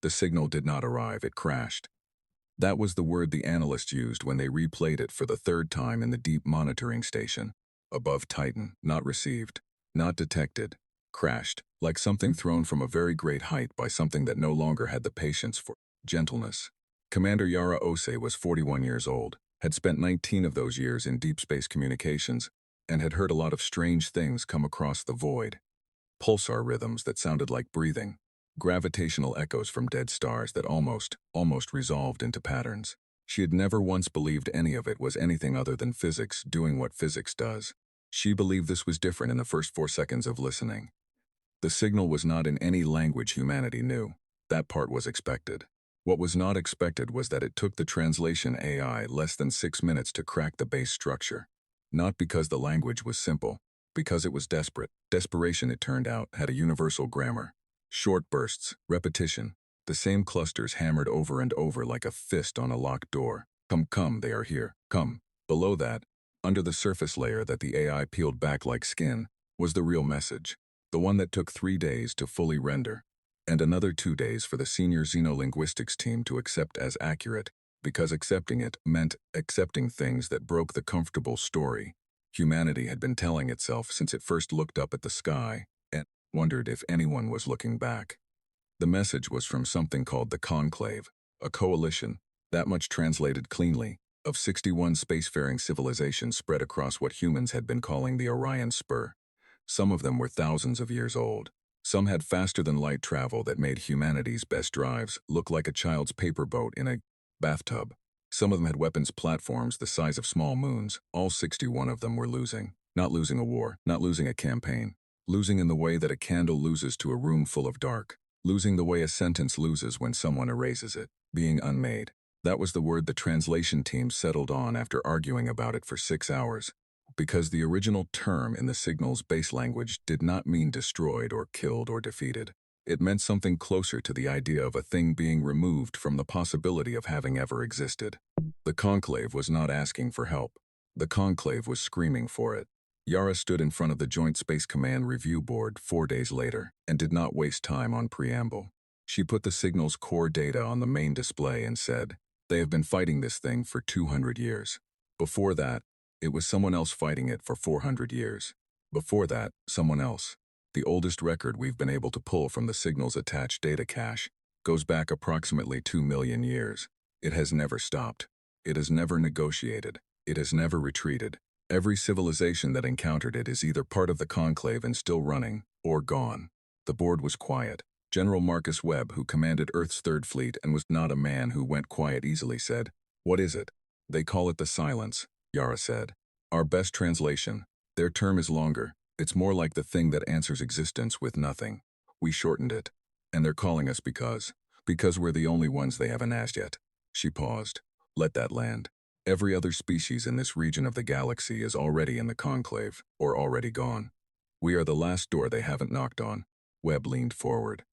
The signal did not arrive, it crashed. That was the word the analysts used when they replayed it for the third time in the deep monitoring station. Above Titan, not received, not detected, crashed, like something thrown from a very great height by something that no longer had the patience for gentleness. Commander Yara Ose was 41 years old, had spent 19 of those years in deep space communications, and had heard a lot of strange things come across the void. Pulsar rhythms that sounded like breathing, gravitational echoes from dead stars that almost resolved into patterns. She had never once believed any of it was anything other than physics doing what physics does. She believed this was different in the first 4 seconds of listening. The signal was not in any language humanity knew. That part was expected. What was not expected was that it took the translation AI less than 6 minutes to crack the base structure. Not because the language was simple, because it was desperate. Desperation, it turned out, had a universal grammar. Short bursts, repetition, the same clusters hammered over and over like a fist on a locked door. Come, come, they are here, come. Below that, under the surface layer that the AI peeled back like skin, was the real message, the one that took 3 days to fully render, and another 2 days for the senior xenolinguistics team to accept as accurate, because accepting it meant accepting things that broke the comfortable story humanity had been telling itself since it first looked up at the sky and wondered if anyone was looking back. The message was from something called the Conclave, a coalition, that much translated cleanly, of 61 spacefaring civilizations spread across what humans had been calling the Orion Spur. Some of them were thousands of years old. Some had faster-than-light travel that made humanity's best drives look like a child's paper boat in a bathtub. Some of them had weapons platforms the size of small moons. All 61 of them were losing. Not losing a war, not losing a campaign. Losing in the way that a candle loses to a room full of dark. Losing the way a sentence loses when someone erases it. Being unmade. That was the word the translation team settled on after arguing about it for 6 hours. Because the original term in the signal's base language did not mean destroyed or killed or defeated. It meant something closer to the idea of a thing being removed from the possibility of having ever existed. The Conclave was not asking for help. The Conclave was screaming for it. Yara stood in front of the Joint Space Command review board 4 days later and did not waste time on preamble. She put the signal's core data on the main display and said, "They have been fighting this thing for 200 years. Before that, it was someone else fighting it for 400 years. Before that, someone else. The oldest record we've been able to pull from the signal's attached data cache goes back approximately 2 million years. It has never stopped. It has never negotiated. It has never retreated. Every civilization that encountered it is either part of the Conclave and still running, or gone." The board was quiet. General Marcus Webb, who commanded Earth's Third Fleet and was not a man who went quiet easily, said, "What is it?" "They call it the silence," Yara said. "Our best translation. Their term is longer. It's more like the thing that answers existence with nothing. We shortened it. And they're calling us because we're the only ones they haven't asked yet." She paused. "Let that land. Every other species in this region of the galaxy is already in the Conclave, or already gone. We are the last door they haven't knocked on." Webb leaned forward.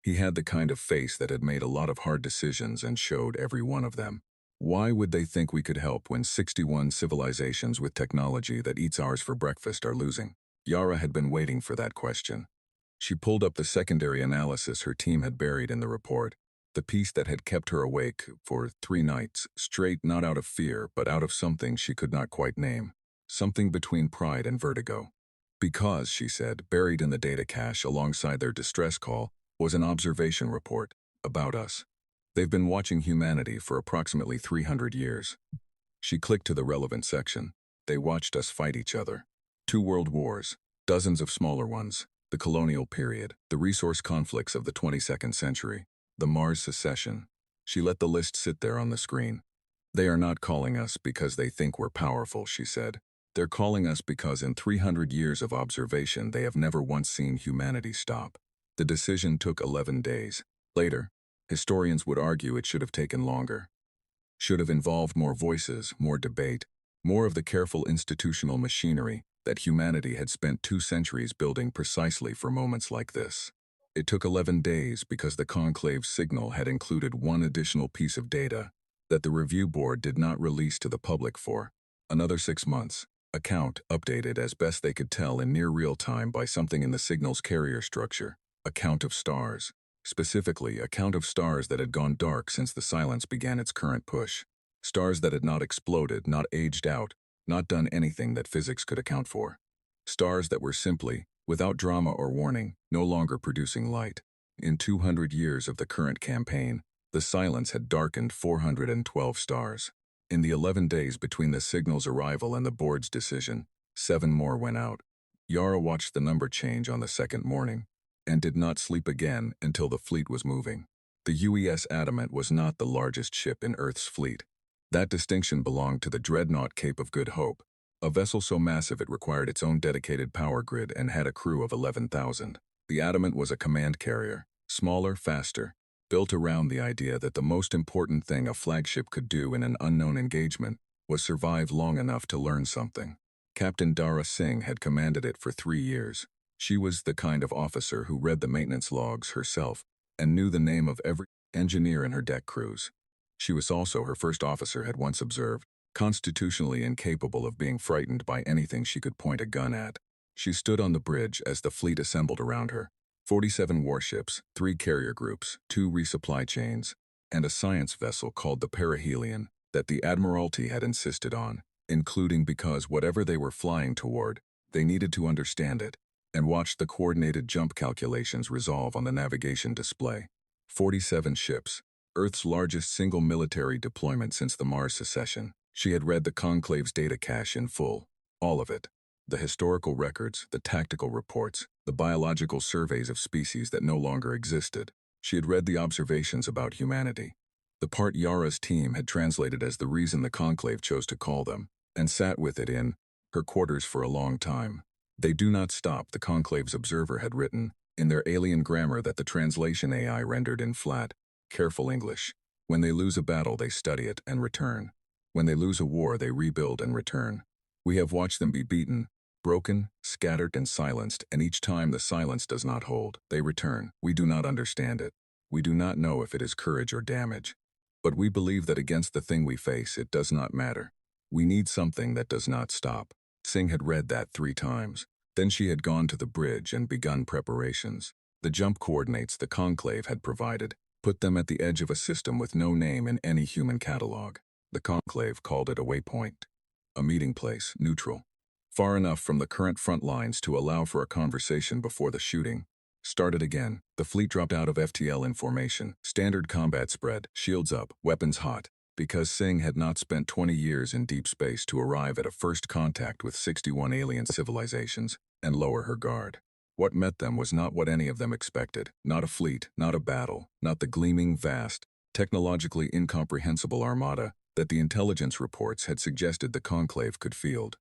He had the kind of face that had made a lot of hard decisions and showed every one of them. Why would they think we could help when 61 civilizations with technology that eats ours for breakfast are losing? Yara had been waiting for that question. She pulled up the secondary analysis her team had buried in the report, the piece that had kept her awake for 3 nights straight, not out of fear, but out of something she could not quite name. Something between pride and vertigo. Because, she said, buried in the data cache alongside their distress call was an observation report about us. They've been watching humanity for approximately 300 years. She clicked to the relevant section. They watched us fight each other. 2 world wars, dozens of smaller ones, the colonial period, the resource conflicts of the 22nd century, the Mars secession. She let the list sit there on the screen. "They are not calling us because they think we're powerful," she said. "They're calling us because in 300 years of observation they have never once seen humanity stop." The decision took 11 days. Later, historians would argue it should have taken longer. Should have involved more voices, more debate, more of the careful institutional machinery that humanity had spent 2 centuries building precisely for moments like this. It took 11 days because the Conclave's signal had included one additional piece of data that the review board did not release to the public for another 6 months. A count updated as best they could tell in near real time by something in the signal's carrier structure. A count of stars. Specifically, a count of stars that had gone dark since the silence began its current push. Stars that had not exploded, not aged out, not done anything that physics could account for. Stars that were simply, without drama or warning, no longer producing light. In 200 years of the current campaign, the silence had darkened 412 stars. In the 11 days between the signal's arrival and the board's decision, 7 more went out. Yara watched the number change on the second morning, and did not sleep again until the fleet was moving. The UES Adamant was not the largest ship in Earth's fleet. That distinction belonged to the dreadnought Cape of Good Hope, a vessel so massive it required its own dedicated power grid and had a crew of 11,000. The Adamant was a command carrier, smaller, faster, built around the idea that the most important thing a flagship could do in an unknown engagement was survive long enough to learn something. Captain Yara Singh had commanded it for 3 years. She was the kind of officer who read the maintenance logs herself and knew the name of every engineer in her deck crews. She was also, her first officer had once observed, constitutionally incapable of being frightened by anything she could point a gun at. She stood on the bridge as the fleet assembled around her. 47 warships, 3 carrier groups, 2 resupply chains, and a science vessel called the Perihelion that the Admiralty had insisted on, including because whatever they were flying toward, they needed to understand it, and watched the coordinated jump calculations resolve on the navigation display. 47 ships, Earth's largest single military deployment since the Mars secession. She had read the Conclave's data cache in full, all of it. The historical records, the tactical reports, the biological surveys of species that no longer existed. She had read the observations about humanity. The part Yara's team had translated as the reason the Conclave chose to call them, and sat with it in her quarters for a long time. They do not stop, the Conclave's observer had written, in their alien grammar that the translation AI rendered in flat, careful English. When they lose a battle, they study it and return. When they lose a war, they rebuild and return. We have watched them be beaten, broken, scattered, and silenced, and each time the silence does not hold, they return. We do not understand it. We do not know if it is courage or damage. But we believe that against the thing we face, it does not matter. We need something that does not stop. Singh had read that 3 times. Then she had gone to the bridge and begun preparations. The jump coordinates the Conclave had provided put them at the edge of a system with no name in any human catalog. The Conclave called it a waypoint, a meeting place, neutral, far enough from the current front lines to allow for a conversation before the shooting started again. The fleet dropped out of FTL in formation, standard combat spread, shields up, weapons hot, because Singh had not spent 20 years in deep space to arrive at a first contact with 61 alien civilizations and lower her guard. What met them was not what any of them expected, not a fleet, not a battle, not the gleaming, vast, technologically incomprehensible armada that the intelligence reports had suggested the Conclave could field.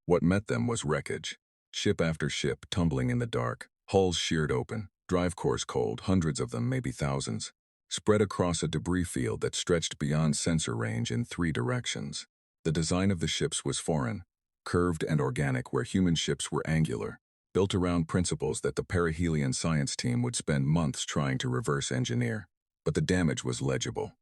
What met them was wreckage. Ship after ship tumbling in the dark, hulls sheared open, drive cores cold, hundreds of them, maybe thousands, spread across a debris field that stretched beyond sensor range in 3 directions. The design of the ships was foreign, curved and organic where human ships were angular, built around principles that the perihelion science team would spend months trying to reverse engineer. But the damage was legible,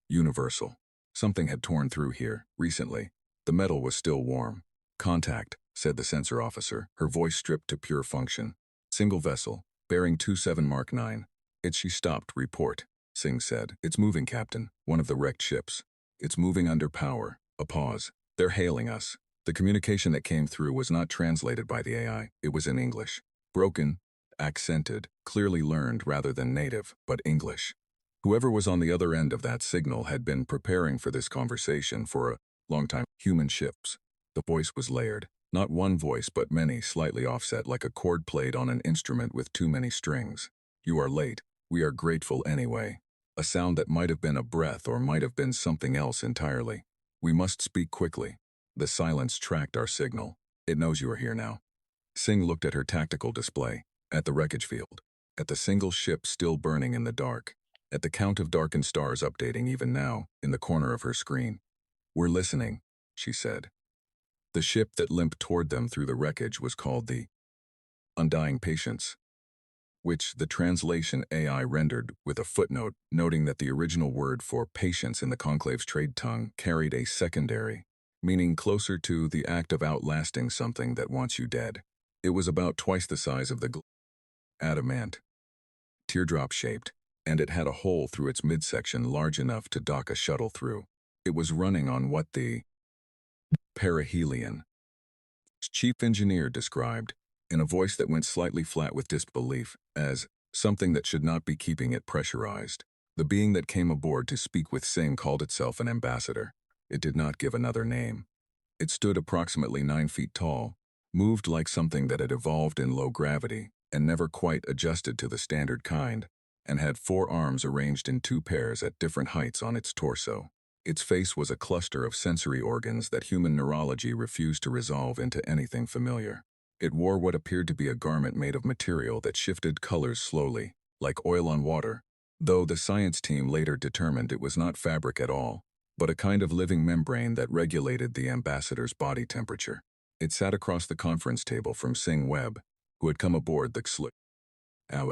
universal. Something had torn through here, recently. The metal was still warm. Contact, said the sensor officer, her voice stripped to pure function. Single vessel, bearing 27 Mark 9. She stopped, report. Singh said, "It's moving, Captain, one of the wrecked ships. It's moving under power." A pause. "They're hailing us." The communication that came through was not translated by the AI, it was in English. Broken, accented, clearly learned rather than native, but English. Whoever was on the other end of that signal had been preparing for this conversation for a long time. Human ships. The voice was layered. Not one voice, but many, slightly offset like a chord played on an instrument with too many strings. "You are late. We are grateful anyway." A sound that might have been a breath or might have been something else entirely. "We must speak quickly." The silence tracked our signal. "It knows you are here now." Singh looked at her tactical display, at the wreckage field, at the single ship still burning in the dark, at the count of darkened stars updating even now in the corner of her screen. "We're listening," she said. The ship that limped toward them through the wreckage was called the Undying Patience, which the translation AI rendered with a footnote noting that the original word for patience in the Conclave's trade tongue carried a secondary meaning closer to the act of outlasting something that wants you dead. It was about twice the size of the adamant, teardrop-shaped, and it had a hole through its midsection large enough to dock a shuttle through. It was running on what the perihelion chief engineer described, in a voice that went slightly flat with disbelief, as something that should not be keeping it pressurized. The being that came aboard to speak with Singh called itself an ambassador. It did not give another name. It stood approximately 9 feet tall, moved like something that had evolved in low gravity and never quite adjusted to the standard kind, and had 4 arms arranged in 2 pairs at different heights on its torso. Its face was a cluster of sensory organs that human neurology refused to resolve into anything familiar. It wore what appeared to be a garment made of material that shifted colors slowly, like oil on water, though the science team later determined it was not fabric at all, but a kind of living membrane that regulated the ambassador's body temperature. It sat across the conference table from Singh Webb, who had come aboard the Slick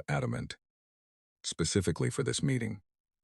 Adamant, specifically for this meeting,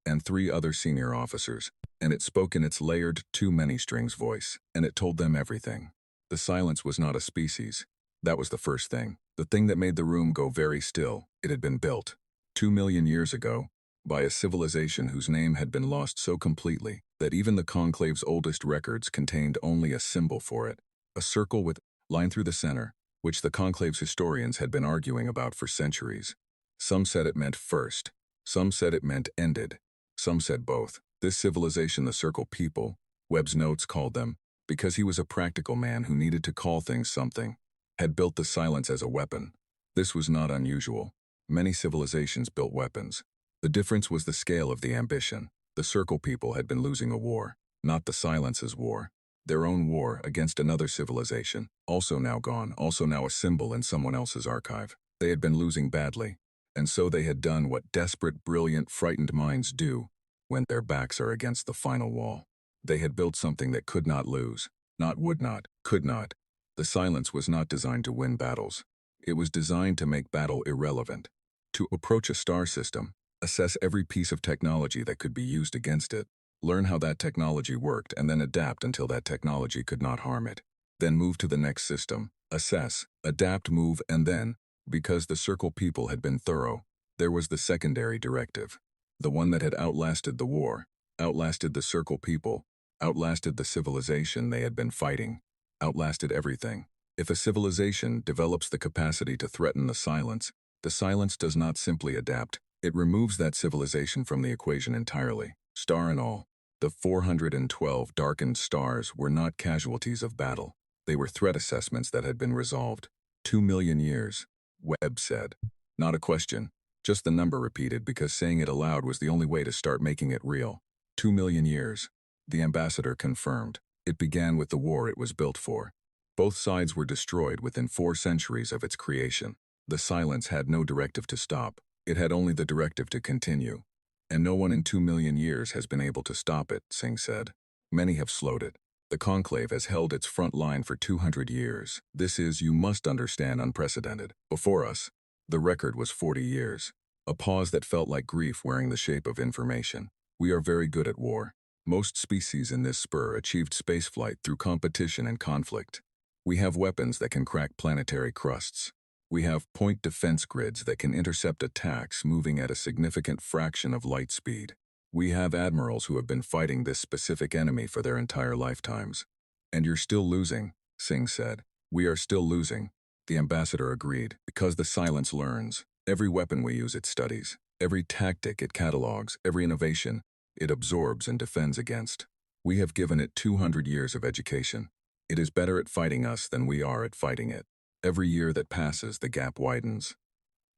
and 3 other senior officers, and it spoke in its layered, too-many-strings voice, and it told them everything. The silence was not a species. That was the first thing. The thing that made the room go very still. It had been built 2 million years ago by a civilization whose name had been lost so completely that even the Conclave's oldest records contained only a symbol for it, a circle with a line through the center, which the Conclave's historians had been arguing about for centuries. Some said it meant first. Some said it meant ended. Some said both. This civilization, the Circle People, Webb's notes called them, because he was a practical man who needed to call things something, had built the silence as a weapon. This was not unusual. Many civilizations built weapons. The difference was the scale of the ambition. The Circle People had been losing a war, not the Silence's war. Their own war against another civilization, also now gone, also now a symbol in someone else's archive. They had been losing badly, and so they had done what desperate, brilliant, frightened minds do when their backs are against the final wall. They had built something that could not lose, not would not, could not. The silence was not designed to win battles. It was designed to make battle irrelevant, to approach a star system, assess every piece of technology that could be used against it, learn how that technology worked, and then adapt until that technology could not harm it. Then move to the next system, assess, adapt, move, and then, because the Circle People had been thorough, there was the secondary directive. The one that had outlasted the war, outlasted the Circle People, outlasted the civilization they had been fighting, outlasted everything. If a civilization develops the capacity to threaten the silence does not simply adapt. It removes that civilization from the equation entirely, star and all. The 412 darkened stars were not casualties of battle. They were threat assessments that had been resolved. 2 million years, Webb said. Not a question, just the number repeated because saying it aloud was the only way to start making it real. 2 million years. The ambassador confirmed. It began with the war it was built for. Both sides were destroyed within 4 centuries of its creation. The silence had no directive to stop. It had only the directive to continue. And no one in 2 million years has been able to stop it, Singh said. Many have slowed it. The Conclave has held its front line for 200 years. This is, you must understand, unprecedented. Before us, the record was 40 years. A pause that felt like grief wearing the shape of information. We are very good at war. Most species in this spur achieved spaceflight through competition and conflict. We have weapons that can crack planetary crusts. We have point defense grids that can intercept attacks moving at a significant fraction of light speed. We have admirals who have been fighting this specific enemy for their entire lifetimes. And you're still losing, Singh said. We are still losing. The ambassador agreed, because the silence learns. Every weapon we use it studies. Every tactic it catalogs, every innovation it absorbs and defends against. We have given it 200 years of education. It is better at fighting us than we are at fighting it. Every year that passes, the gap widens.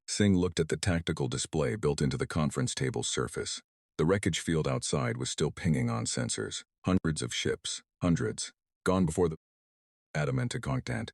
Singh looked at the tactical display built into the conference table's surface. The wreckage field outside was still pinging on sensors. Hundreds of ships, hundreds, gone before the adamant content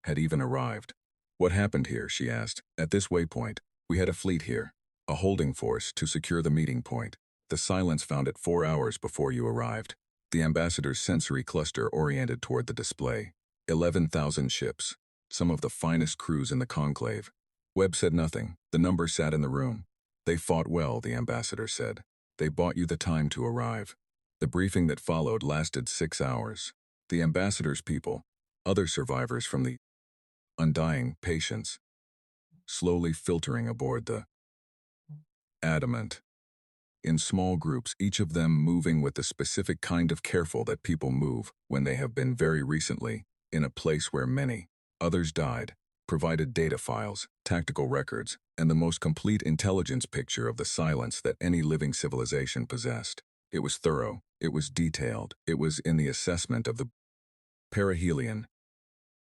had even arrived. What happened here, she asked. At this waypoint, we had a fleet here, a holding force to secure the meeting point. The silence found it 4 hours before you arrived. The ambassador's sensory cluster oriented toward the display. 11,000 ships. Some of the finest crews in the conclave. Webb said nothing. The number sat in the room. They fought well, the ambassador said. They bought you the time to arrive. The briefing that followed lasted 6 hours. The ambassador's people, other survivors from the undying patience, slowly filtering aboard the adamant. In small groups, each of them moving with the specific kind of careful that people move when they have been very recently in a place where many others died, provided data files, tactical records, and the most complete intelligence picture of the silence that any living civilization possessed. It was thorough, it was detailed, it was in the assessment of the perihelion,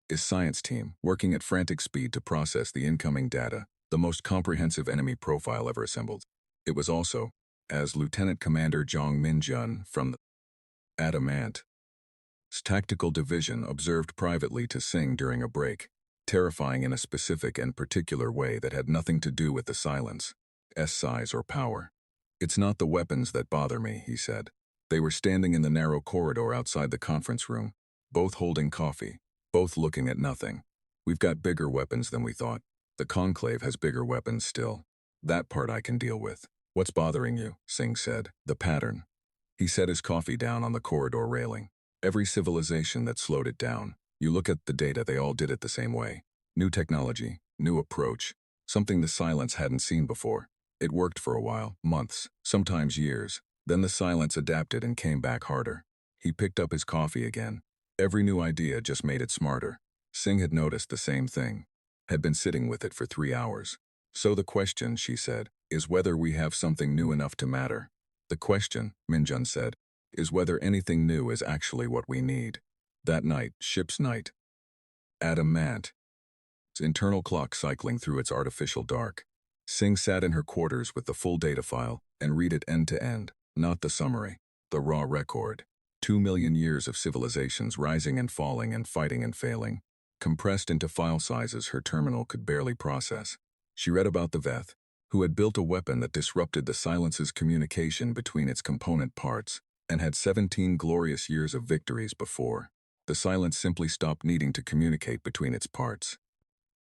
his science team, working at frantic speed to process the incoming data, the most comprehensive enemy profile ever assembled. It was also, as Lieutenant Commander Jong Min-jun from the Adamant's tactical division observed privately to Singh during a break, terrifying in a specific and particular way that had nothing to do with the silence, size or power. "It's not the weapons that bother me," he said. They were standing in the narrow corridor outside the conference room, both holding coffee, both looking at nothing. "We've got bigger weapons than we thought. The Conclave has bigger weapons still. That part I can deal with." "What's bothering you?" Singh said. "The pattern." He set his coffee down on the corridor railing. "Every civilization that slowed it down. You look at the data, they all did it the same way. New technology, new approach, something the silence hadn't seen before. It worked for a while, months, sometimes years. Then the silence adapted and came back harder." He picked up his coffee again. Every new idea just made it smarter. Singh had noticed the same thing, had been sitting with it for 3 hours. "So the question," she said, "is whether we have something new enough to matter. The question," Minjun said, "is whether anything new is actually what we need." That night, ship's night. Adamant's internal clock cycling through its artificial dark. Singh sat in her quarters with the full data file and read it end to end, not the summary, the raw record. 2 million years of civilizations rising and falling and fighting and failing, compressed into file sizes her terminal could barely process. She read about the Veth, who had built a weapon that disrupted the silence's communication between its component parts, and had 17 glorious years of victories before. The silence simply stopped needing to communicate between its parts.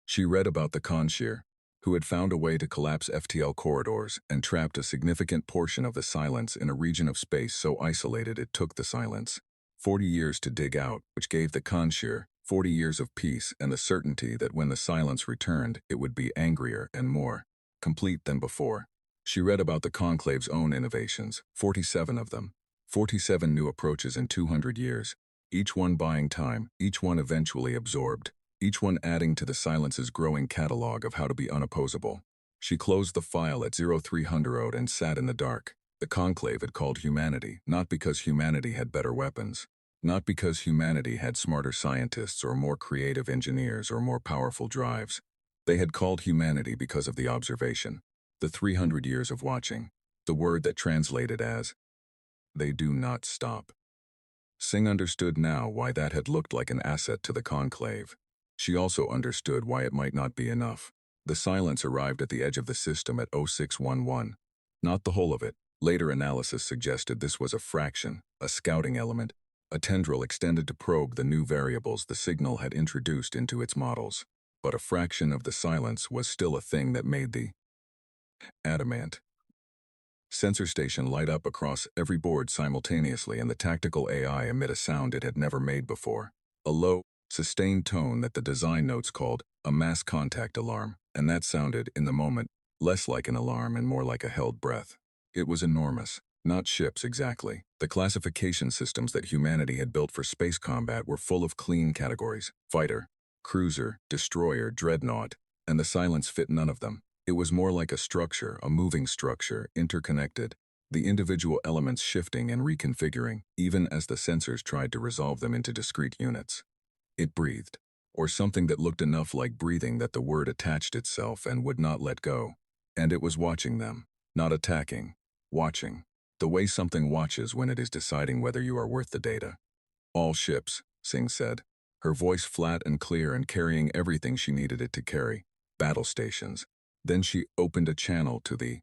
She read about the Conshir, who had found a way to collapse FTL corridors and trapped a significant portion of the silence in a region of space so isolated it took the silence 40 years to dig out, which gave the Conshir 40 years of peace and the certainty that when the silence returned, it would be angrier and more complete than before. She read about the Conclave's own innovations, 47 of them, 47 new approaches in 200 years, each one buying time, each one eventually absorbed, each one adding to the silence's growing catalog of how to be unopposable. She closed the file at 0300 and sat in the dark. The Conclave had called humanity, not because humanity had better weapons, not because humanity had smarter scientists or more creative engineers or more powerful drives. They had called humanity because of the observation, the 300 years of watching, the word that translated as, "They do not stop." Singh understood now why that had looked like an asset to the Conclave. She also understood why it might not be enough. The silence arrived at the edge of the system at 0611. Not the whole of it. Later analysis suggested this was a fraction, a scouting element, a tendril extended to probe the new variables the signal had introduced into its models. But a fraction of the silence was still a thing that made the adamant sensor station light up across every board simultaneously, and the tactical AI emit a sound it had never made before. A low, sustained tone that the design notes called a mass contact alarm, and that sounded, in the moment, less like an alarm and more like a held breath. It was enormous. Not ships exactly. The classification systems that humanity had built for space combat were full of clean categories: fighter, cruiser, destroyer, dreadnought, and the silence fit none of them. It was more like a structure, a moving structure, interconnected, the individual elements shifting and reconfiguring, even as the sensors tried to resolve them into discrete units. It breathed, or something that looked enough like breathing that the word attached itself and would not let go. And it was watching them, not attacking, watching. The way something watches when it is deciding whether you are worth the data. "All ships," Singh said, her voice flat and clear and carrying everything she needed it to carry. "Battle stations." Then she opened a channel to the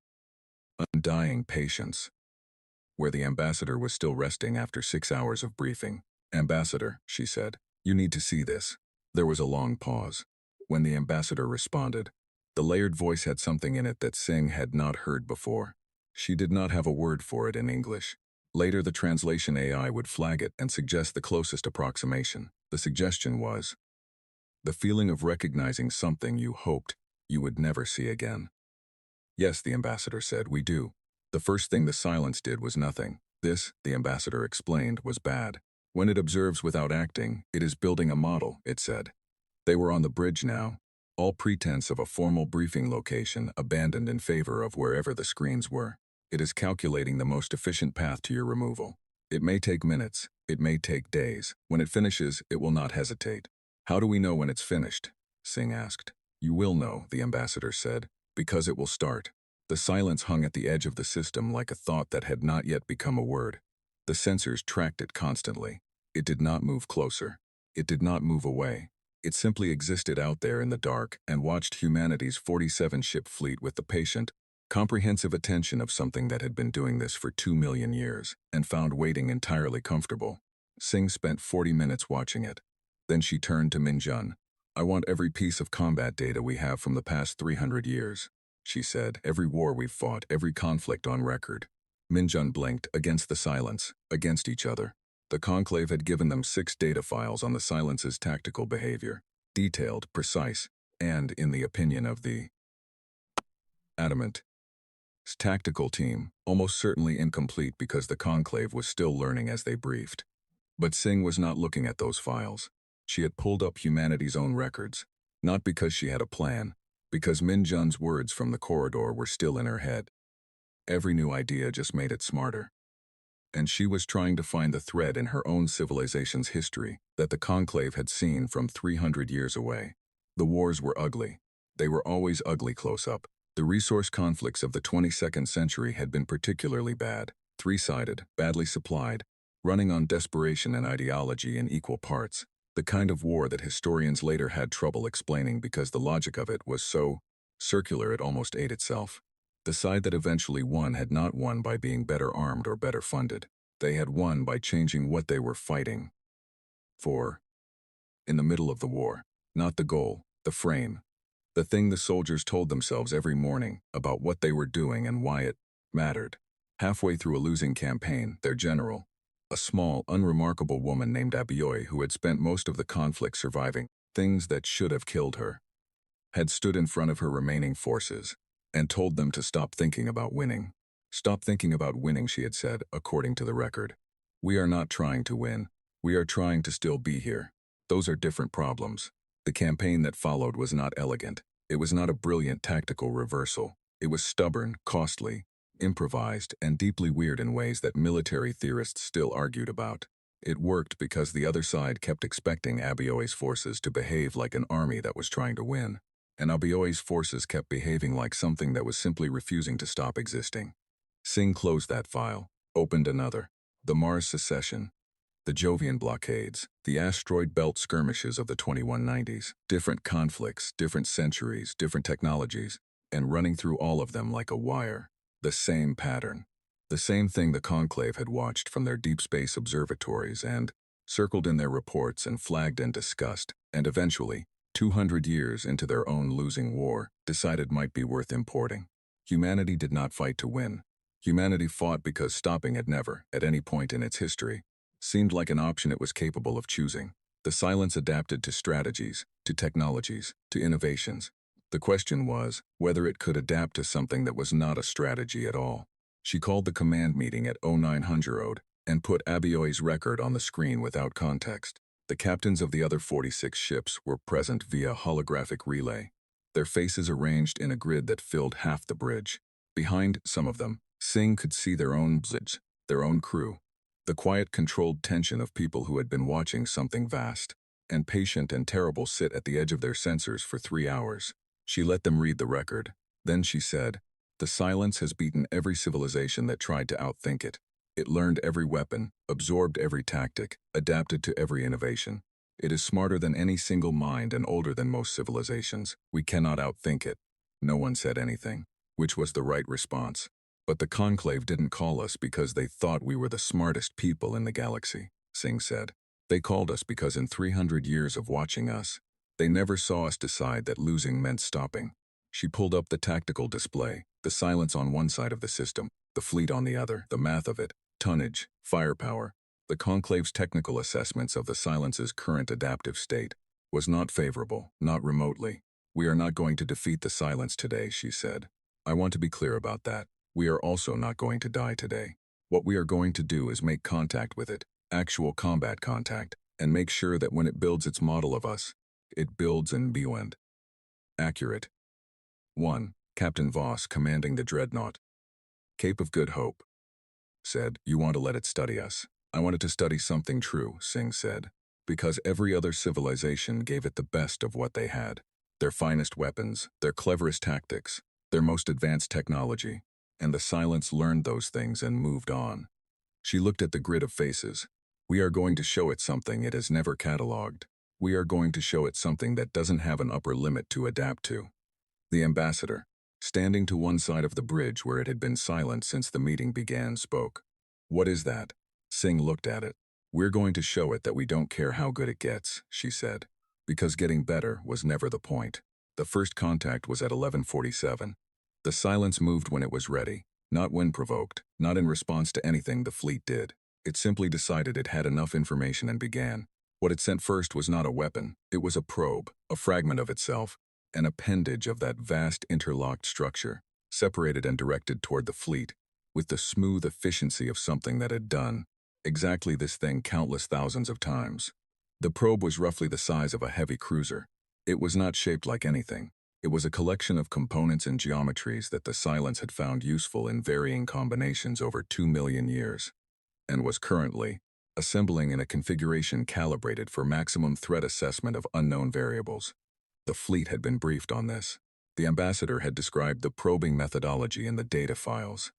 undying patience, where the ambassador was still resting after 6 hours of briefing. "Ambassador," she said, "you need to see this." There was a long pause. When the ambassador responded, the layered voice had something in it that Singh had not heard before. She did not have a word for it in English. Later the translation AI would flag it and suggest the closest approximation. The suggestion was, "The feeling of recognizing something you hoped you would never see again." Yes, the ambassador said, we do. The first thing the silence did was nothing. This, the ambassador explained, was bad. When it observes without acting, it is building a model, it said. They were on the bridge now. All pretense of a formal briefing location abandoned in favor of wherever the screens were. It is calculating the most efficient path to your removal. It may take minutes. It may take days. When it finishes, it will not hesitate. How do we know when it's finished? Singh asked. You will know, the ambassador said, because it will start. The silence hung at the edge of the system like a thought that had not yet become a word. The sensors tracked it constantly. It did not move closer. It did not move away. It simply existed out there in the dark and watched humanity's 47-ship fleet with the patient, comprehensive attention of something that had been doing this for 2 million years and found waiting entirely comfortable. Singh spent 40 minutes watching it. Then she turned to Minjun. I want every piece of combat data we have from the past 300 years, she said, every war we've fought, every conflict on record. Minjun blinked, against the silence, against each other. The conclave had given them 6 data files on the silence's tactical behavior, detailed, precise, and, in the opinion of the adamant tactical team, almost certainly incomplete because the conclave was still learning as they briefed. But Singh was not looking at those files. She had pulled up humanity's own records, not because she had a plan, because Minjun's words from the corridor were still in her head. Every new idea just made it smarter. And she was trying to find the thread in her own civilization's history that the conclave had seen from 300 years away. The wars were ugly. They were always ugly close up. The resource conflicts of the 22nd century had been particularly bad, three-sided, badly supplied, running on desperation and ideology in equal parts, the kind of war that historians later had trouble explaining because the logic of it was so circular it almost ate itself. The side that eventually won had not won by being better armed or better funded. They had won by changing what they were fighting for in the middle of the war, not the goal, the frame, the thing the soldiers told themselves every morning about what they were doing and why it mattered. Halfway through a losing campaign, their general, a small, unremarkable woman named Abioy who had spent most of the conflict surviving things that should have killed her, had stood in front of her remaining forces and told them to stop thinking about winning. Stop thinking about winning, she had said, according to the record. We are not trying to win. We are trying to still be here. Those are different problems. The campaign that followed was not elegant. It was not a brilliant tactical reversal. It was stubborn, costly, improvised, and deeply weird in ways that military theorists still argued about. It worked because the other side kept expecting Abioy's forces to behave like an army that was trying to win, and Abioy's forces kept behaving like something that was simply refusing to stop existing. Singh closed that file, opened another. The Mars secession, the Jovian blockades, the asteroid belt skirmishes of the 2190s, different conflicts, different centuries, different technologies, and running through all of them like a wire, the same pattern. The same thing the conclave had watched from their deep space observatories and circled in their reports and flagged and discussed, and eventually, 200 years into their own losing war, decided might be worth importing. Humanity did not fight to win. Humanity fought because stopping had never, at any point in its history, seemed like an option it was capable of choosing. The silence adapted to strategies, to technologies, to innovations. The question was whether it could adapt to something that was not a strategy at all. She called the command meeting at 0900 and put Abioy's record on the screen without context. The captains of the other 46 ships were present via holographic relay, their faces arranged in a grid that filled half the bridge. Behind some of them, Singh could see their own bzids, their own crew, the quiet, controlled tension of people who had been watching something vast and patient and terrible sit at the edge of their sensors for 3 hours. She let them read the record. Then she said, "The silence has beaten every civilization that tried to outthink it. It learned every weapon, absorbed every tactic, adapted to every innovation. It is smarter than any single mind and older than most civilizations. We cannot outthink it." No one said anything, which was the right response. But the conclave didn't call us because they thought we were the smartest people in the galaxy, Singh said. They called us because in 300 years of watching us, they never saw us decide that losing meant stopping. She pulled up the tactical display, the silence on one side of the system, the fleet on the other, the math of it, tonnage, firepower. The conclave's technical assessments of the silence's current adaptive state was not favorable, not remotely. We are not going to defeat the silence today, she said. I want to be clear about that. We are also not going to die today. What we are going to do is make contact with it, actual combat contact, and make sure that when it builds its model of us, it builds and beyond. Accurate. 1. Captain Voss, commanding the dreadnought. Cape of Good Hope. Said, you want to let it study us. I want it to study something true, Singh said, because every other civilization gave it the best of what they had. Their finest weapons, their cleverest tactics, their most advanced technology, and the silence learned those things and moved on. She looked at the grid of faces. We are going to show it something it has never catalogued. We are going to show it something that doesn't have an upper limit to adapt to. The ambassador, standing to one side of the bridge where it had been silent since the meeting began, spoke. What is that? Singh looked at it. We're going to show it that we don't care how good it gets, she said, because getting better was never the point. The first contact was at 11:47. The silence moved when it was ready, not when provoked, not in response to anything the fleet did. It simply decided it had enough information and began. What it sent first was not a weapon, it was a probe, a fragment of itself, an appendage of that vast interlocked structure, separated and directed toward the fleet, with the smooth efficiency of something that had done exactly this thing countless thousands of times. The probe was roughly the size of a heavy cruiser. It was not shaped like anything. It was a collection of components and geometries that the silence had found useful in varying combinations over 2 million years, and was currently assembling in a configuration calibrated for maximum threat assessment of unknown variables. The fleet had been briefed on this. The ambassador had described the probing methodology in the data files.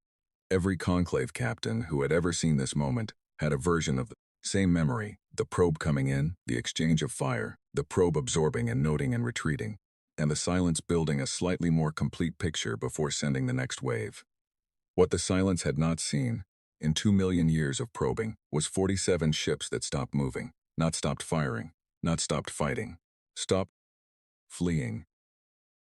Every conclave captain who had ever seen this moment had a version of the same memory, the probe coming in, the exchange of fire, the probe absorbing and noting and retreating, and the silence building a slightly more complete picture before sending the next wave. What the silence had not seen, in 2 million years of probing, was 47 ships that stopped moving, not stopped firing, not stopped fighting, stopped fleeing.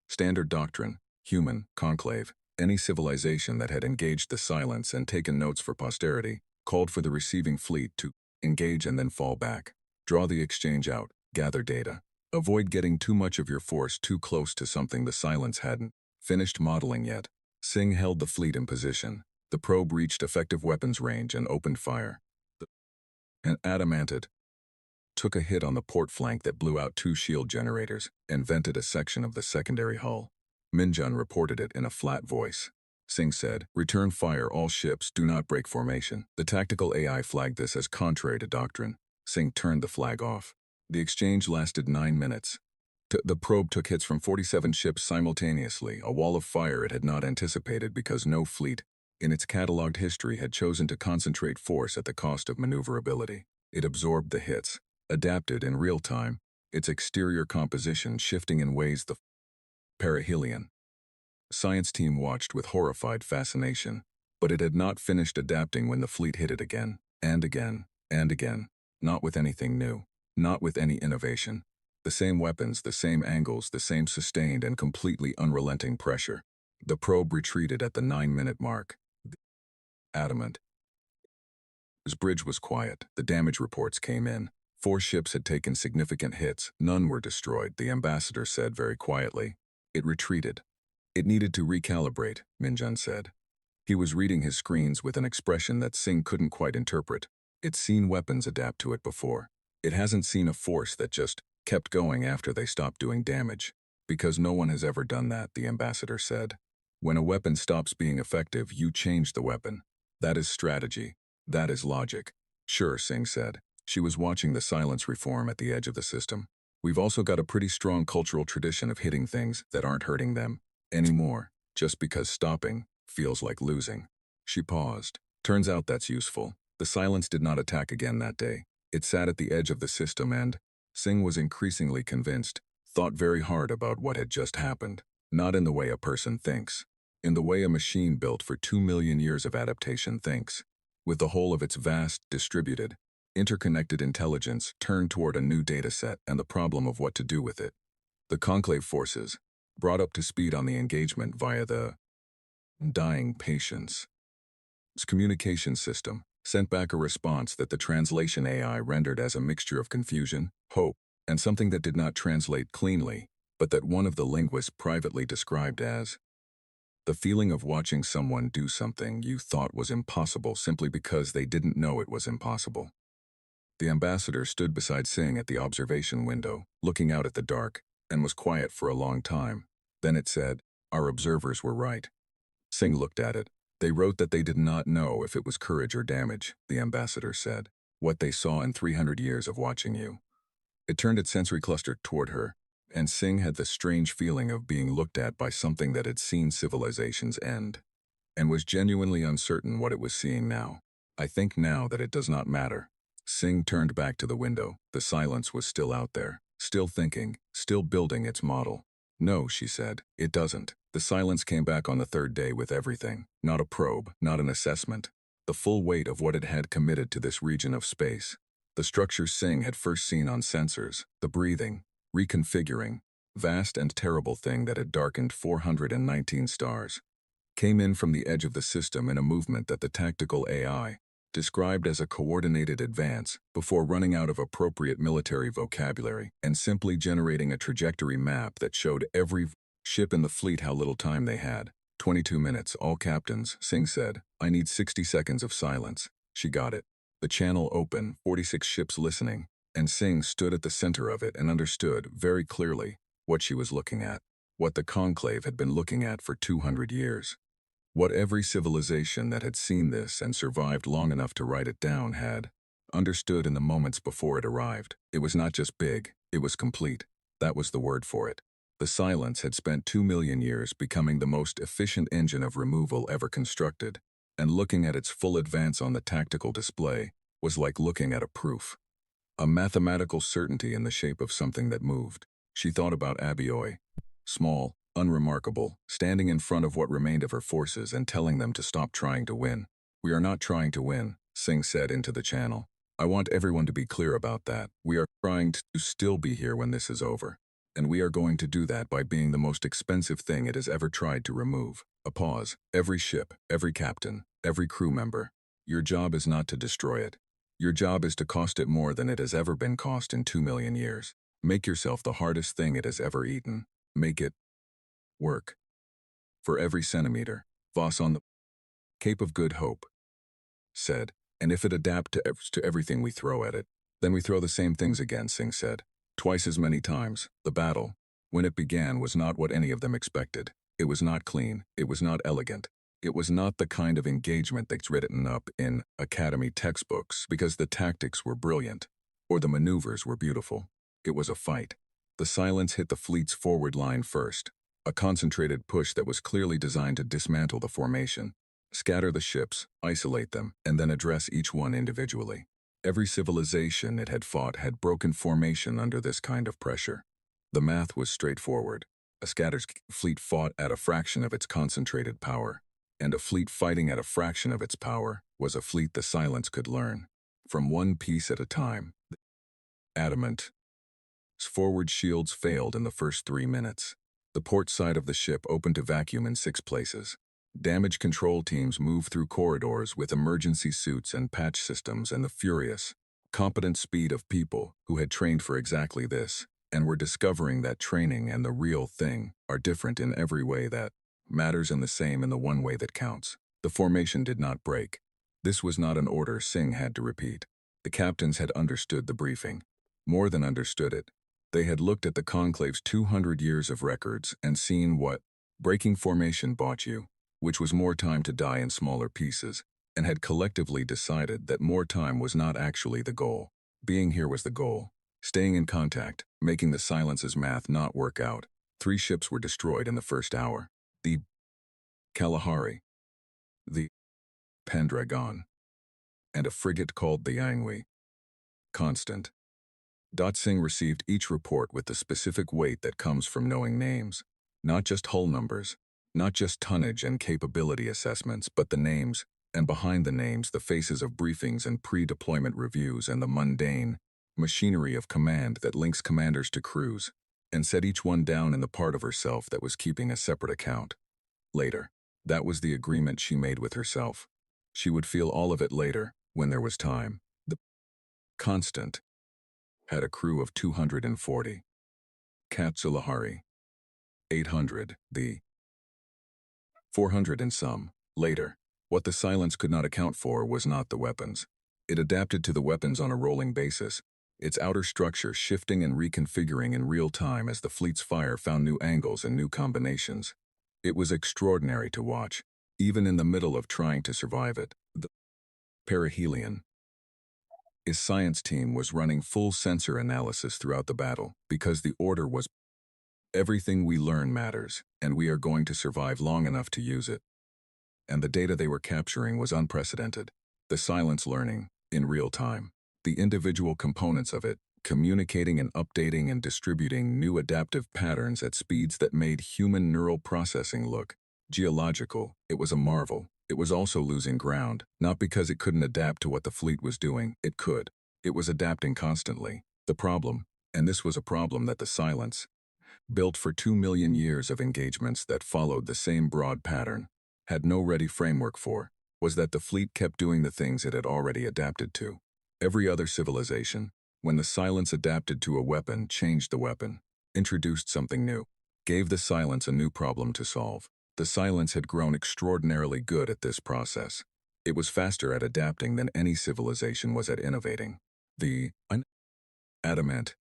Standard doctrine, human, conclave, any civilization that had engaged the silence and taken notes for posterity, called for the receiving fleet to engage and then fall back, draw the exchange out, gather data. Avoid getting too much of your force too close to something the silence hadn't finished modeling yet. Singh held the fleet in position. The probe reached effective weapons range and opened fire. And adamantid took a hit on the port flank that blew out 2 shield generators and vented a section of the secondary hull. Minjun reported it in a flat voice. Singh said, return fire all ships, do not break formation. The tactical AI flagged this as contrary to doctrine. Singh turned the flag off. The exchange lasted 9 minutes. The probe took hits from 47 ships simultaneously, a wall of fire it had not anticipated because no fleet, in its catalogued history, had chosen to concentrate force at the cost of maneuverability. It absorbed the hits, adapted in real time, its exterior composition shifting in ways the perihelion. Science team watched with horrified fascination, but it had not finished adapting when the fleet hit it again, and again, and again, not with anything new, not with any innovation. The same weapons, the same angles, the same sustained and completely unrelenting pressure. The probe retreated at the 9-minute mark. Adamant. His bridge was quiet. The damage reports came in. 4 ships had taken significant hits. None were destroyed, the ambassador said very quietly. It retreated. It needed to recalibrate, Minjun said. He was reading his screens with an expression that Singh couldn't quite interpret. It's seen weapons adapt to it before. It hasn't seen a force that just kept going after they stopped doing damage. Because no one has ever done that, the ambassador said. When a weapon stops being effective, you change the weapon. That is strategy. That is logic. Sure, Singh said. She was watching the silence reform at the edge of the system. We've also got a pretty strong cultural tradition of hitting things that aren't hurting them anymore, just because stopping feels like losing. She paused. Turns out that's useful. The silence did not attack again that day. It sat at the edge of the system and, Singh was increasingly convinced, thought very hard about what had just happened. Not in the way a person thinks. In the way a machine built for 2 million years of adaptation thinks. With the whole of its vast, distributed, interconnected intelligence turned toward a new data set and the problem of what to do with it. The conclave forces, brought up to speed on the engagement via the dying patient's communication system, sent back a response that the translation AI rendered as a mixture of confusion, hope, and something that did not translate cleanly, but that one of the linguists privately described as The feeling of watching someone do something you thought was impossible simply because they didn't know it was impossible. The ambassador stood beside Singh at the observation window, looking out at the dark, and was quiet for a long time. Then it said, "Our observers were right." Singh looked at it. "They wrote that they did not know if it was courage or damage," the ambassador said. "What they saw in 300 years of watching you." It turned its sensory cluster toward her, and Singh had the strange feeling of being looked at by something that had seen civilizations end, and was genuinely uncertain what it was seeing now. "I think now that it does not matter." Singh turned back to the window. The silence was still out there, still thinking, still building its model. "No," she said, "it doesn't." The silence came back on the third day with everything. Not a probe, not an assessment. The full weight of what it had committed to this region of space. The structure Singh had first seen on sensors, the breathing, reconfiguring, vast and terrible thing that had darkened 419 stars, came in from the edge of the system in a movement that the tactical AI described as a coordinated advance before running out of appropriate military vocabulary and simply generating a trajectory map that showed every ship in the fleet how little time they had. 22 minutes, all captains, Singh said. "I need 60 seconds of silence." She got it. The channel open, 46 ships listening, and Singh stood at the center of it and understood, very clearly, what she was looking at, what the conclave had been looking at for 200 years. What every civilization that had seen this and survived long enough to write it down had understood in the moments before it arrived. It was not just big, it was complete. That was the word for it. The silence had spent 2 million years becoming the most efficient engine of removal ever constructed, and looking at its full advance on the tactical display was like looking at a proof. A mathematical certainty in the shape of something that moved. She thought about Abioi, small, unremarkable, standing in front of what remained of her forces and telling them to stop trying to win. "We are not trying to win," Singh said into the channel. "I want everyone to be clear about that. We are trying to still be here when this is over. And we are going to do that by being the most expensive thing it has ever tried to remove." A pause. "Every ship, every captain, every crew member. Your job is not to destroy it. Your job is to cost it more than it has ever been cost in 2 million years. Make yourself the hardest thing it has ever eaten. Make it work. For every centimeter." Voss on the Cape of Good Hope said, "And if it adapt to everything we throw at it, then we throw the same things again," Singh said. "Twice as many times. The battle, when it began, was not what any of them expected. It was not clean. It was not elegant. It was not the kind of engagement that's written up in academy textbooks because the tactics were brilliant or the maneuvers were beautiful. It was a fight. The silence hit the fleet's forward line first, a concentrated push that was clearly designed to dismantle the formation, scatter the ships, isolate them, and then address each one individually. Every civilization it had fought had broken formation under this kind of pressure. The math was straightforward. A scattered fleet fought at a fraction of its concentrated power, and a fleet fighting at a fraction of its power was a fleet the silence could learn. From one piece at a time. Adamant. Forward shields failed in the first 3 minutes. The port side of the ship opened to vacuum in 6 places. Damage control teams moved through corridors with emergency suits and patch systems and the furious, competent speed of people who had trained for exactly this, and were discovering that training and the real thing are different in every way that matters and the same in the one way that counts. The formation did not break. This was not an order Singh had to repeat. The captains had understood the briefing. More than understood it. They had looked at the conclave's 200 years of records and seen what breaking formation bought you, which was more time to die in smaller pieces, and had collectively decided that more time was not actually the goal. Being here was the goal. Staying in contact, making the silence's math not work out. 3 ships were destroyed in the first hour. The Kalahari, the Pendragon, and a frigate called the Yangui. Constant. Singh received each report with the specific weight that comes from knowing names. Not just hull numbers, not just tonnage and capability assessments, but the names, and behind the names the faces of briefings and pre-deployment reviews and the mundane machinery of command that links commanders to crews, and set each one down in the part of herself that was keeping a separate account. Later. That was the agreement she made with herself. She would feel all of it later, when there was time. The Constant had a crew of 240. Katsulahari, 800. The 400 and some. Later, what the silence could not account for was not the weapons. It adapted to the weapons on a rolling basis, its outer structure shifting and reconfiguring in real time as the fleet's fire found new angles and new combinations. It was extraordinary to watch, even in the middle of trying to survive it. The perihelion. His science team was running full sensor analysis throughout the battle because the order was everything we learn matters, and we are going to survive long enough to use it. And the data they were capturing was unprecedented. The silence learning, in real time. The individual components of it, communicating and updating and distributing new adaptive patterns at speeds that made human neural processing look geological. It was a marvel. It was also losing ground, not because it couldn't adapt to what the fleet was doing. It could. It was adapting constantly. The problem, and this was a problem that the silence, built for 2 million years of engagements that followed the same broad pattern, had no ready framework for, was that the fleet kept doing the things it had already adapted to. Every other civilization, when the silence adapted to a weapon, changed the weapon, introduced something new, gave the silence a new problem to solve. The silence had grown extraordinarily good at this process. It was faster at adapting than any civilization was at innovating. The adamant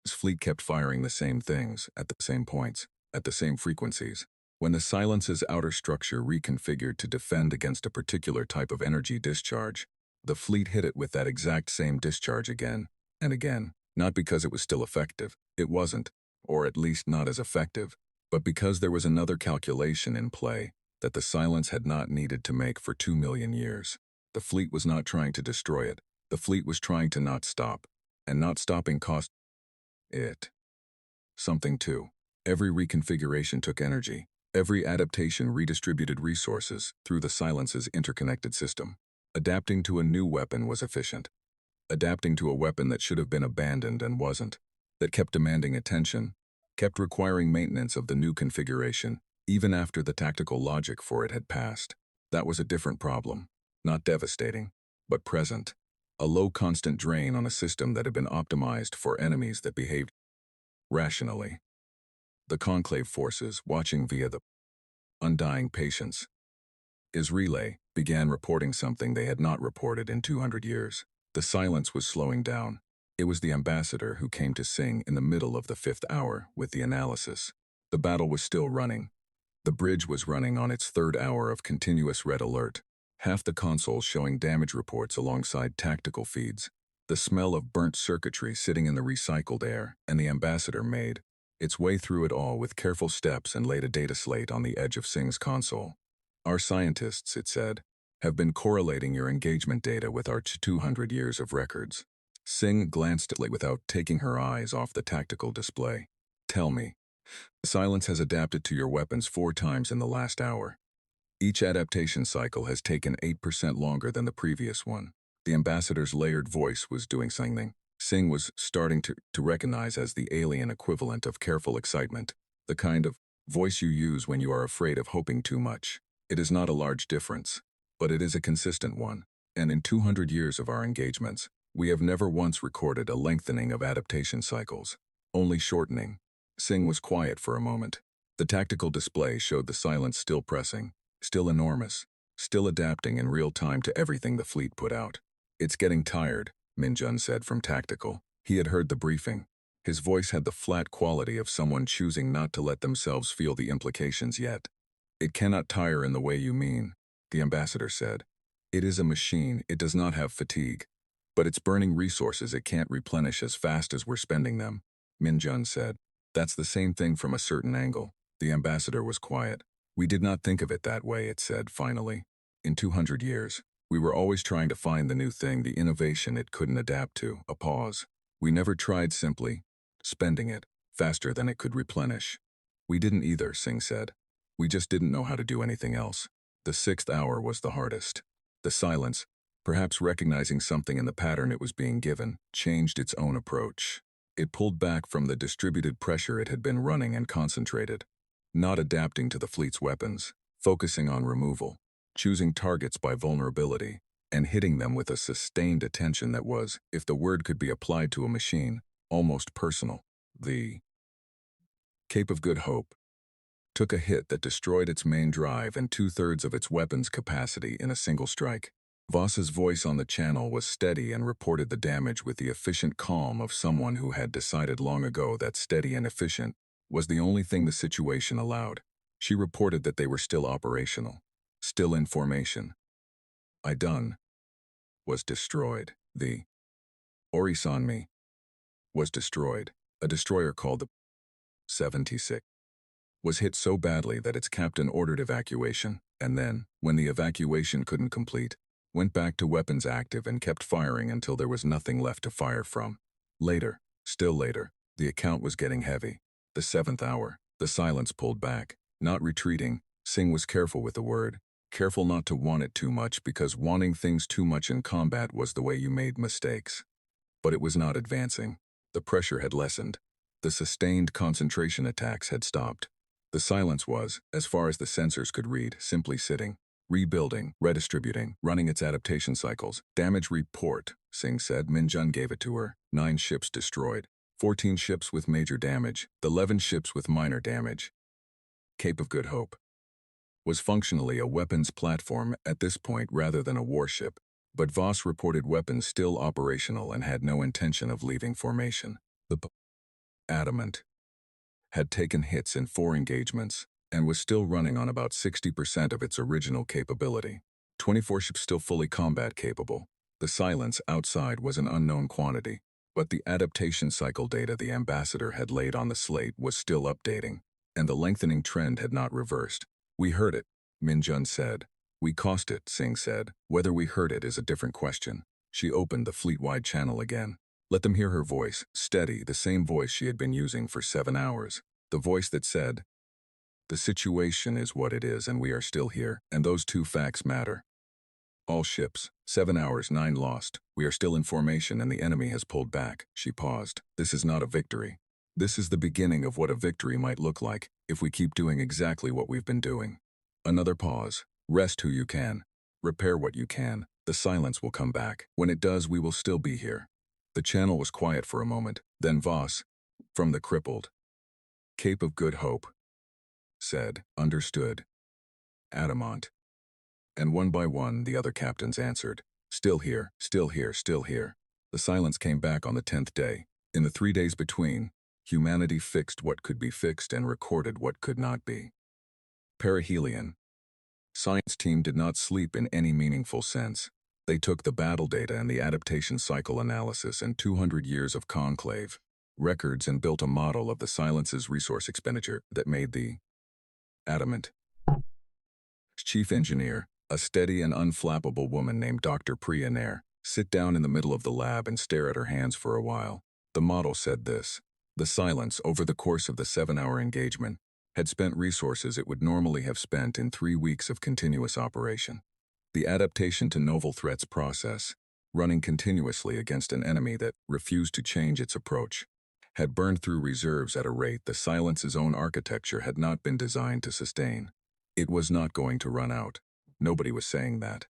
fleet kept firing the same things, at the same points, at the same frequencies. When the silence's outer structure reconfigured to defend against a particular type of energy discharge, the fleet hit it with that exact same discharge again and again, not because it was still effective. It wasn't, or at least not as effective, but because there was another calculation in play that the silence had not needed to make for 2 million years. The fleet was not trying to destroy it. The fleet was trying to not stop, and not stopping cost it something too. Every reconfiguration took energy. Every adaptation redistributed resources through the silence's interconnected system. Adapting to a new weapon was efficient. Adapting to a weapon that should have been abandoned and wasn't, that kept demanding attention, kept requiring maintenance of the new configuration, even after the tactical logic for it had passed. That was a different problem. Not devastating, but present. A low constant drain on a system that had been optimized for enemies that behaved rationally. The conclave forces, watching via the undying patience, his relay, began reporting something they had not reported in 200 years. The silence was slowing down. It was the ambassador who came to sing in the middle of the 5th hour with the analysis. The battle was still running. The bridge was running on its 3rd hour of continuous red alert. Half the consoles showing damage reports alongside tactical feeds. The smell of burnt circuitry sitting in the recycled air, and the ambassador made its way through it all with careful steps and laid a data slate on the edge of Sing's console. Our scientists, it said, have been correlating your engagement data with our 200 years of records. Sing glanced at it without taking her eyes off the tactical display. Tell me. Silence has adapted to your weapons 4 times in the last hour. Each adaptation cycle has taken 8% longer than the previous one. The ambassador's layered voice was doing something Sing was starting to recognize as the alien equivalent of careful excitement, the kind of voice you use when you are afraid of hoping too much. It is not a large difference, but it is a consistent one, and in 200 years of our engagements, we have never once recorded a lengthening of adaptation cycles, only shortening. Sing was quiet for a moment. The tactical display showed the silence still pressing, still enormous, still adapting in real time to everything the fleet put out. It's getting tired, Minjun said from tactical. He had heard the briefing. His voice had the flat quality of someone choosing not to let themselves feel the implications yet. It cannot tire in the way you mean, the ambassador said. It is a machine, it does not have fatigue. But it's burning resources it can't replenish as fast as we're spending them, Minjun said. That's the same thing from a certain angle. The ambassador was quiet. We did not think of it that way, it said, finally. In 200 years, we were always trying to find the new thing, the innovation it couldn't adapt to, a pause. We never tried simply spending it faster than it could replenish. We didn't either, Singh said. We just didn't know how to do anything else. The 6th hour was the hardest. The silence, perhaps recognizing something in the pattern it was being given, changed its own approach. It pulled back from the distributed pressure it had been running and concentrated, not adapting to the fleet's weapons, focusing on removal, choosing targets by vulnerability, and hitting them with a sustained attention that was, if the word could be applied to a machine, almost personal. The Cape of Good Hope. took a hit that destroyed its main drive and two-thirds of its weapons capacity in a single strike. Voss's voice on the channel was steady and reported the damage with the efficient calm of someone who had decided long ago that steady and efficient was the only thing the situation allowed. She reported that they were still operational, still in formation. I done was destroyed. The Orisanmi was destroyed. A destroyer called the 76 was hit so badly that its captain ordered evacuation, and then, when the evacuation couldn't complete, went back to weapons active and kept firing until there was nothing left to fire from. Later, still later, the account was getting heavy. The 7th hour, the silence pulled back, not retreating. Singh was careful with the word, careful not to want it too much because wanting things too much in combat was the way you made mistakes. But it was not advancing. The pressure had lessened. The sustained concentration attacks had stopped. The silence was, as far as the sensors could read, simply sitting, rebuilding, redistributing, running its adaptation cycles. Damage report, Singh said. Minjun gave it to her. 9 ships destroyed. 14 ships with major damage. 11 ships with minor damage. Cape of Good Hope was functionally a weapons platform at this point rather than a warship, but Voss reported weapons still operational and had no intention of leaving formation. The Adamant had taken hits in 4 engagements and was still running on about 60% of its original capability. 24 ships still fully combat capable. The silence outside was an unknown quantity, but the adaptation cycle data the ambassador had laid on the slate was still updating, and the lengthening trend had not reversed. We heard it, Minjun said. We cost it, Singh said. Whether we heard it is a different question. She opened the fleet-wide channel again. Let them hear her voice, steady, the same voice she had been using for 7 hours. The voice that said, "The situation is what it is and we are still here, and those 2 facts matter. All ships, 7 hours, 9 lost. We are still in formation and the enemy has pulled back." She paused. This is not a victory. This is the beginning of what a victory might look like if we keep doing exactly what we've been doing. Another pause. Rest who you can. Repair what you can. The silence will come back. When it does, we will still be here. The channel was quiet for a moment. Then Voss, from the crippled Cape of Good Hope, said, "Understood. Adamant." And one by one, the other captains answered, "Still here, still here, still here." The silence came back on the 10th day. In the 3 days between, humanity fixed what could be fixed and recorded what could not be. Perihelion. Science team did not sleep in any meaningful sense. They took the battle data and the adaptation cycle analysis and 200 years of conclave records and built a model of the silence's resource expenditure that made the Adamant chief engineer, a steady and unflappable woman named Dr. Priya Nair, sit down in the middle of the lab and stare at her hands for a while. The model said this: the silence, over the course of the 7-hour engagement, had spent resources it would normally have spent in 3 weeks of continuous operation. The adaptation to novel threats process, running continuously against an enemy that refused to change its approach, had burned through reserves at a rate the silence's own architecture had not been designed to sustain. It was not going to run out. Nobody was saying that.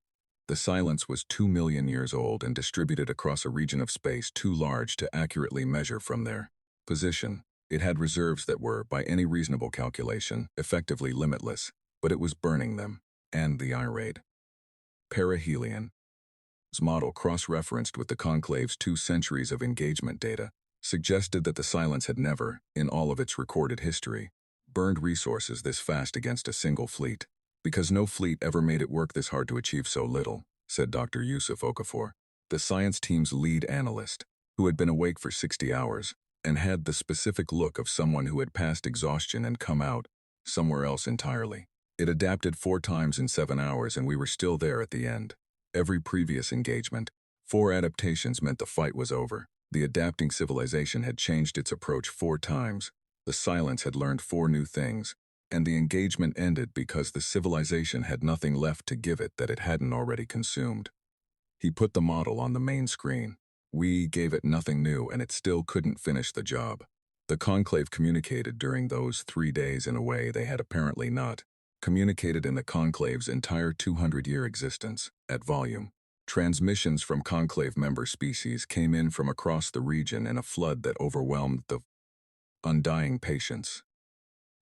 The silence was 2 million years old and distributed across a region of space too large to accurately measure from their position. It had reserves that were, by any reasonable calculation, effectively limitless, but it was burning them, and the irate Perihelion's model, cross-referenced with the Conclave's 2 centuries of engagement data, suggested that the silence had never, in all of its recorded history, burned resources this fast against a single fleet. Because no fleet ever made it work this hard to achieve so little, said Dr. Yusuf Okafor, the science team's lead analyst, who had been awake for 60 hours and had the specific look of someone who had passed exhaustion and come out somewhere else entirely. It adapted 4 times in 7 hours and we were still there at the end. Every previous engagement, 4 adaptations meant the fight was over. The adapting civilization had changed its approach 4 times. The silence had learned 4 new things, and the engagement ended because the civilization had nothing left to give it that it hadn't already consumed. He put the model on the main screen. We gave it nothing new and it still couldn't finish the job. The Conclave communicated during those 3 days in a way they had apparently not communicated in the Conclave's entire 200-year existence, at volume. Transmissions from Conclave member species came in from across the region in a flood that overwhelmed the undying patience.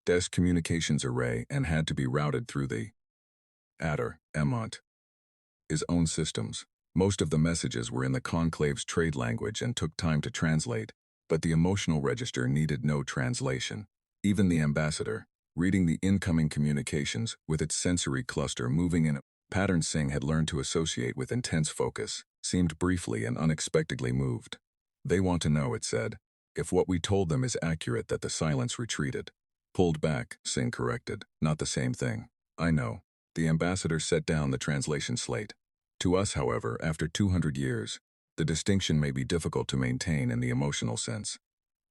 Des communications array and had to be routed through the Adder, Emont, his own systems. Most of the messages were in the Conclave's trade language and took time to translate, but the emotional register needed no translation. Even the ambassador, reading the incoming communications with its sensory cluster moving in a pattern Singh had learned to associate with intense focus, seemed briefly and unexpectedly moved. They want to know, it said, if what we told them is accurate, that the silence retreated. Pulled back, Singh corrected. Not the same thing. I know. The ambassador set down the translation slate. To us, however, after 200 years, the distinction may be difficult to maintain in the emotional sense.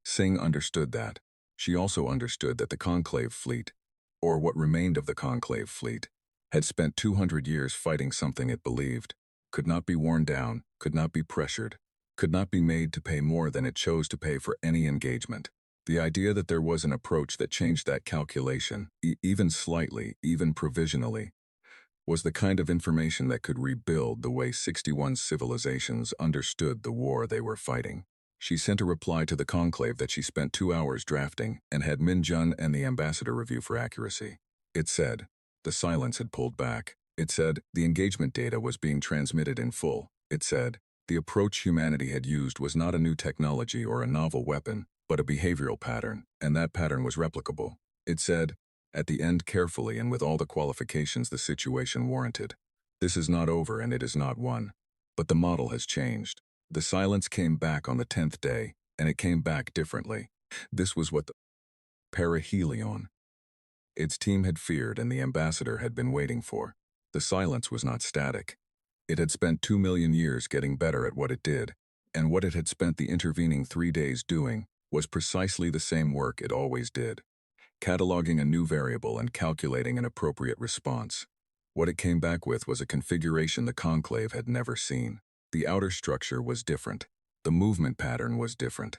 Singh understood that. She also understood that the Conclave fleet, or what remained of the Conclave fleet, had spent 200 years fighting something it believed, could not be worn down, could not be pressured, could not be made to pay more than it chose to pay for any engagement. The idea that there was an approach that changed that calculation, even slightly, even provisionally, was the kind of information that could rebuild the way 61 civilizations understood the war they were fighting. She sent a reply to the Conclave that she spent 2 hours drafting and had Min Jun and the ambassador review for accuracy. It said, the silence had pulled back. It said, the engagement data was being transmitted in full. It said, the approach humanity had used was not a new technology or a novel weapon, but a behavioral pattern, and that pattern was replicable. It said, at the end carefully and with all the qualifications the situation warranted, this is not over and it is not won. But the model has changed. The silence came back on the 10th day, and it came back differently. This was what the perihelion, its team had feared and the ambassador had been waiting for. The silence was not static. It had spent 2 million years getting better at what it did, and what it had spent the intervening 3 days doing was precisely the same work it always did, cataloging a new variable and calculating an appropriate response. What it came back with was a configuration the Conclave had never seen. The outer structure was different. The movement pattern was different.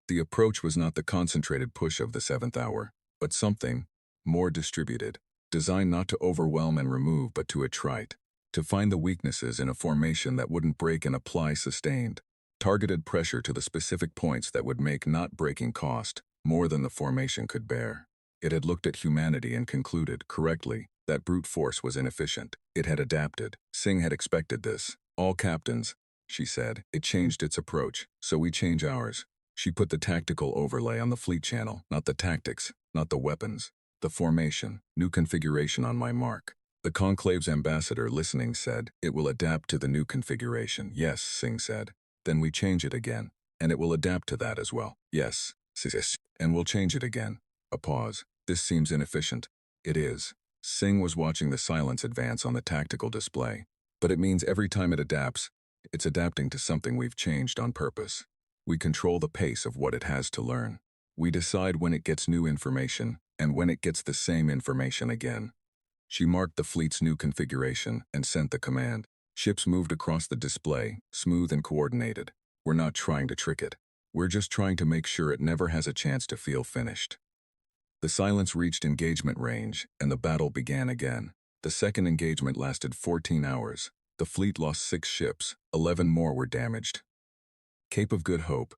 The approach was not the concentrated push of the 7th hour, but something more distributed, designed not to overwhelm and remove but to attrite, to find the weaknesses in a formation that wouldn't break and apply sustained, targeted pressure to the specific points that would make not breaking cost more than the formation could bear. It had looked at humanity and concluded, correctly, that brute force was inefficient. It had adapted. Singh had expected this. All captains, she said. It changed its approach, so we change ours. She put the tactical overlay on the fleet channel, not the tactics, not the weapons. The formation, new configuration on my mark. The Conclave's ambassador, listening, said, it will adapt to the new configuration. Yes, Singh said. Then we change it again, and it will adapt to that as well. Yes, sis, and we'll change it again. A pause. This seems inefficient. It is. Singh was watching the silence advance on the tactical display. But it means every time it adapts, it's adapting to something we've changed on purpose. We control the pace of what it has to learn. We decide when it gets new information and when it gets the same information again. She marked the fleet's new configuration and sent the command. Ships moved across the display, smooth and coordinated. We're not trying to trick it. We're just trying to make sure it never has a chance to feel finished. The silence reached engagement range, and the battle began again. The second engagement lasted 14 hours. The fleet lost 6 ships, 11 more were damaged. Cape of Good Hope,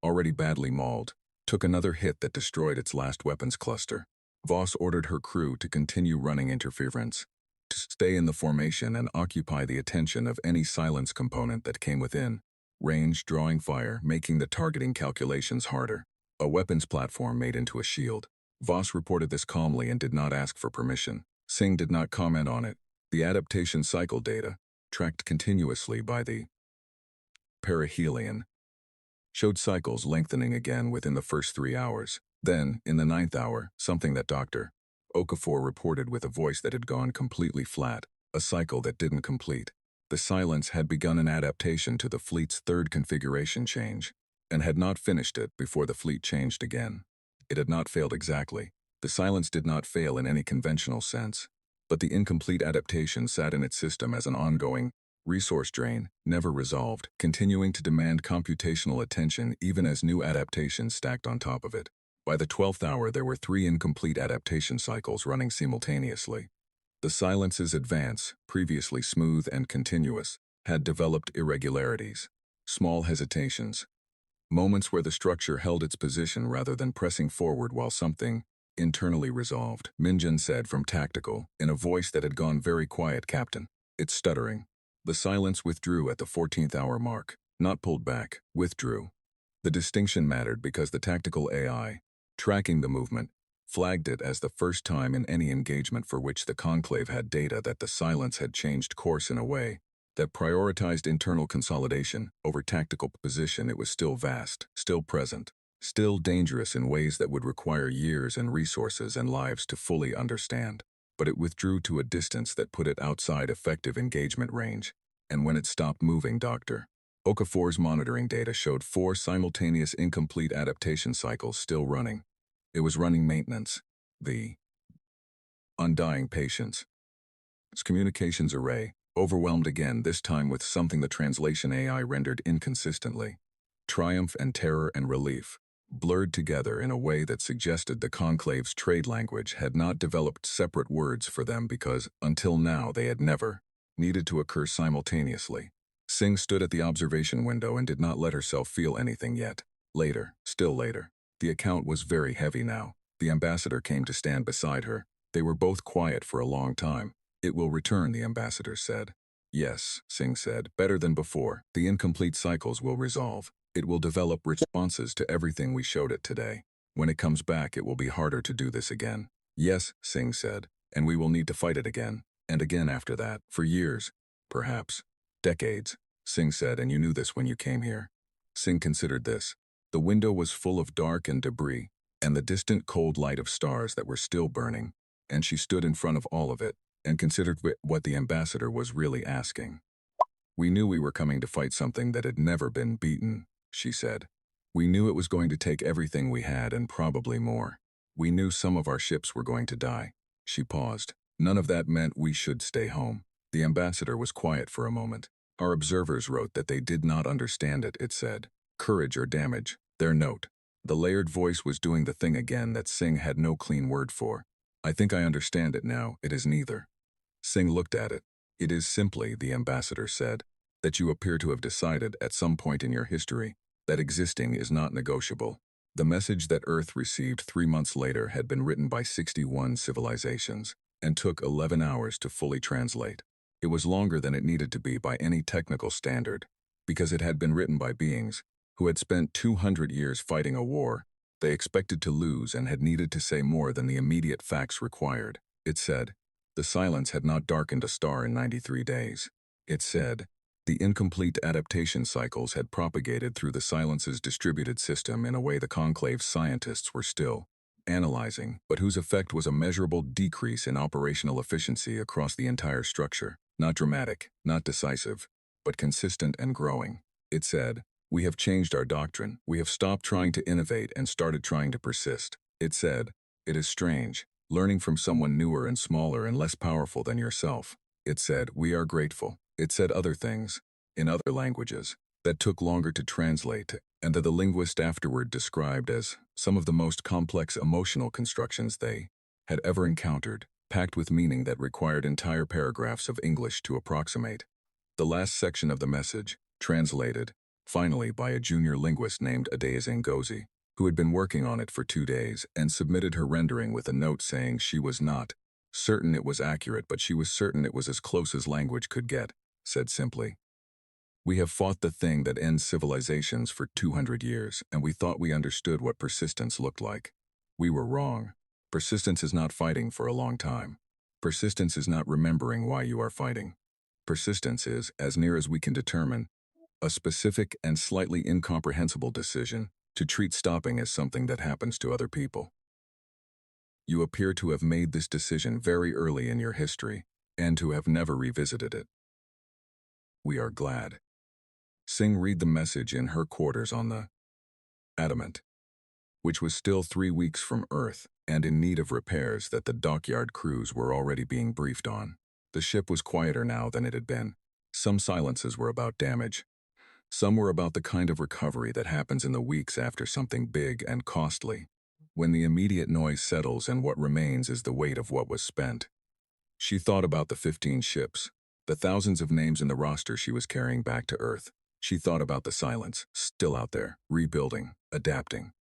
already badly mauled, took another hit that destroyed its last weapons cluster. Voss ordered her crew to continue running interference, to stay in the formation and occupy the attention of any silence component that came within. Range, drawing fire, making the targeting calculations harder. A weapons platform made into a shield. Voss reported this calmly and did not ask for permission. Singh did not comment on it. The adaptation cycle data, tracked continuously by the perihelion, showed cycles lengthening again within the first 3 hours. Then, in the 9th hour, something that Dr. Okafor reported with a voice that had gone completely flat, a cycle that didn't complete. The silence had begun an adaptation to the fleet's 3rd configuration change, and had not finished it before the fleet changed again. It had not failed exactly. The silence did not fail in any conventional sense, but the incomplete adaptation sat in its system as an ongoing resource drain, never resolved, continuing to demand computational attention even as new adaptations stacked on top of it. By the 12th hour, there were 3 incomplete adaptation cycles running simultaneously. The silence's advance, previously smooth and continuous, had developed irregularities, small hesitations, moments where the structure held its position rather than pressing forward while something Internally resolved, Minjin said from tactical, in a voice that had gone very quiet. Captain. It's stuttering. The silence withdrew at the 14th hour mark. Not pulled back, withdrew. The distinction mattered because the tactical AI, tracking the movement, flagged it as the first time in any engagement for which the Conclave had data that the silence had changed course in a way that prioritized internal consolidation over tactical position. It was still vast, still present, still dangerous in ways that would require years and resources and lives to fully understand. But it withdrew to a distance that put it outside effective engagement range. And when it stopped moving, Dr. Okafor's monitoring data showed 4 simultaneous incomplete adaptation cycles still running. It was running maintenance. The undying patience. Its communications array, overwhelmed again, this time with something the translation AI rendered inconsistently. Triumph and terror and relief, blurred together in a way that suggested the Conclave's trade language had not developed separate words for them because, until now, they had never needed to occur simultaneously. Singh stood at the observation window and did not let herself feel anything yet. Later, still later. The account was very heavy now. The ambassador came to stand beside her. They were both quiet for a long time. It will return, the ambassador said. Yes, Singh said, better than before. The incomplete cycles will resolve. It will develop responses to everything we showed it today. When it comes back, it will be harder to do this again. Yes, Singh said, and we will need to fight it again. And again after that, for years. Perhaps. Decades, Singh said, and you knew this when you came here. Singh considered this. The window was full of dark and debris, and the distant cold light of stars that were still burning, and she stood in front of all of it, and considered what the ambassador was really asking. We knew we were coming to fight something that had never been beaten, she said. We knew it was going to take everything we had and probably more. We knew some of our ships were going to die. She paused. None of that meant we should stay home. The ambassador was quiet for a moment. Our observers wrote that they did not understand it, it said. Courage or damage, their note. The layered voice was doing the thing again that Singh had no clean word for. I think I understand it now. It is neither. Singh looked at it. It is simply, the ambassador said, that you appear to have decided at some point in your history that existing is not negotiable. The message that Earth received 3 months later had been written by 61 civilizations and took 11 hours to fully translate. It was longer than it needed to be by any technical standard, because it had been written by beings who had spent 200 years fighting a war they expected to lose and had needed to say more than the immediate facts required. It said, the silence had not darkened a star in 93 days. It said, the incomplete adaptation cycles had propagated through the silence's distributed system in a way the Conclave's scientists were still analyzing, but whose effect was a measurable decrease in operational efficiency across the entire structure. Not dramatic, not decisive, but consistent and growing. It said, we have changed our doctrine. We have stopped trying to innovate and started trying to persist. It said, it is strange, learning from someone newer and smaller and less powerful than yourself. It said, we are grateful. It said other things, in other languages, that took longer to translate, and that the linguist afterward described as some of the most complex emotional constructions they had ever encountered, packed with meaning that required entire paragraphs of English to approximate. The last section of the message, translated, finally by a junior linguist named Adeyes Ngozi, who had been working on it for 2 days and submitted her rendering with a note saying she was not certain it was accurate, but she was certain it was as close as language could get, said simply, we have fought the thing that ends civilizations for 200 years, and we thought we understood what persistence looked like. We were wrong. Persistence is not fighting for a long time. Persistence is not remembering why you are fighting. Persistence is, as near as we can determine, a specific and slightly incomprehensible decision to treat stopping as something that happens to other people. You appear to have made this decision very early in your history, and to have never revisited it. We are glad. Singh read the message in her quarters on the Adamant, which was still 3 weeks from Earth and in need of repairs that the dockyard crews were already being briefed on. The ship was quieter now than it had been. Some silences were about damage. Some were about the kind of recovery that happens in the weeks after something big and costly, when the immediate noise settles and what remains is the weight of what was spent. She thought about the 15 ships, the thousands of names in the roster she was carrying back to Earth. She thought about the silence, still out there, rebuilding, adapting.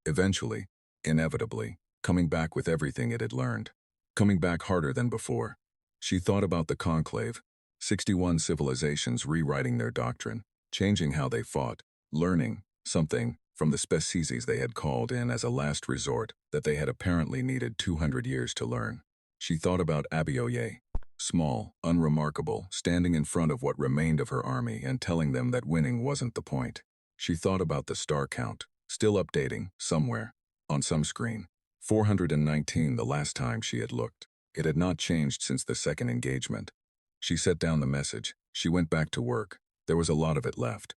Eventually, inevitably, coming back with everything it had learned. Coming back harder than before. She thought about the conclave, 61 civilizations rewriting their doctrine, changing how they fought, learning something from the species they had called in as a last resort that they had apparently needed 200 years to learn. She thought about Abioye, small, unremarkable, standing in front of what remained of her army and telling them that winning wasn't the point. She thought about the star count, still updating, somewhere, on some screen. 419 the last time she had looked. It had not changed since the second engagement. She set down the message. She went back to work. There was a lot of it left.